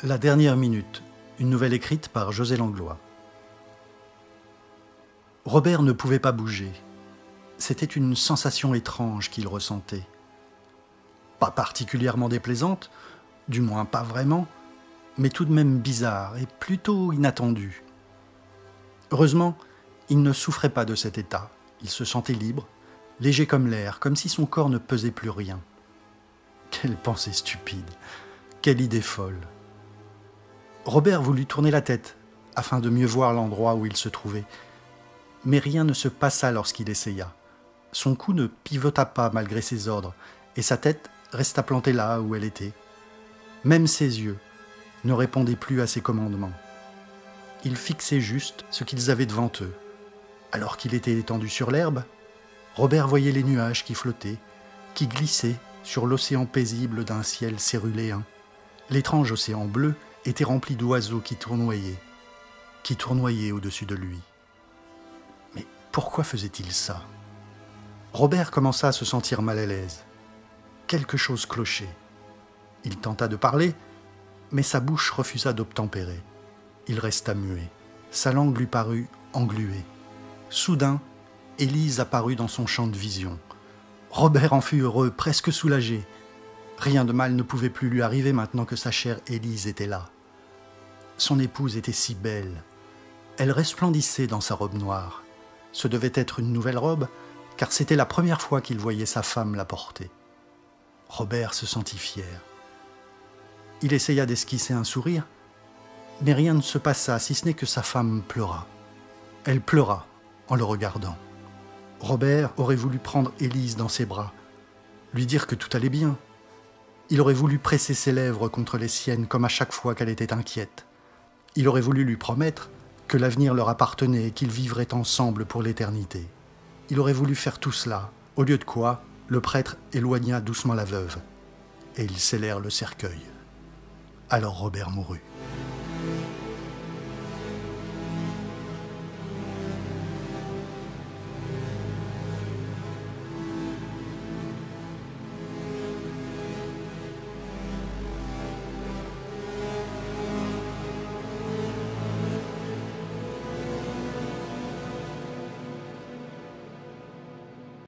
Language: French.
La dernière minute, une nouvelle écrite par José Langlois. Robert ne pouvait pas bouger. C'était une sensation étrange qu'il ressentait. Pas particulièrement déplaisante, du moins pas vraiment, mais tout de même bizarre et plutôt inattendue. Heureusement, il ne souffrait pas de cet état. Il se sentait libre, léger comme l'air, comme si son corps ne pesait plus rien. Quelle pensée stupide, quelle idée folle. Robert voulut tourner la tête, afin de mieux voir l'endroit où il se trouvait. Mais rien ne se passa lorsqu'il essaya. Son cou ne pivota pas malgré ses ordres, et sa tête resta plantée là où elle était. Même ses yeux ne répondaient plus à ses commandements. Ils fixaient juste ce qu'ils avaient devant eux. Alors qu'il était étendu sur l'herbe, Robert voyait les nuages qui flottaient, qui glissaient sur l'océan paisible d'un ciel céruléen. L'étrange océan bleu était rempli d'oiseaux qui tournoyaient au-dessus de lui. Mais pourquoi faisait-il ça? Robert commença à se sentir mal à l'aise. Quelque chose clochait. Il tenta de parler, mais sa bouche refusa d'obtempérer. Il resta muet. Sa langue lui parut engluée. Soudain, Élise apparut dans son champ de vision. Robert en fut heureux, presque soulagé. Rien de mal ne pouvait plus lui arriver maintenant que sa chère Élise était là. Son épouse était si belle. Elle resplendissait dans sa robe noire. Ce devait être une nouvelle robe, car c'était la première fois qu'il voyait sa femme la porter. Robert se sentit fier. Il essaya d'esquisser un sourire, mais rien ne se passa, si ce n'est que sa femme pleura. Elle pleura en le regardant. Robert aurait voulu prendre Élise dans ses bras, lui dire que tout allait bien. Il aurait voulu presser ses lèvres contre les siennes comme à chaque fois qu'elle était inquiète. Il aurait voulu lui promettre que l'avenir leur appartenait et qu'ils vivraient ensemble pour l'éternité. Il aurait voulu faire tout cela, au lieu de quoi le prêtre éloigna doucement la veuve, et ils scellèrent le cercueil. Alors Robert mourut.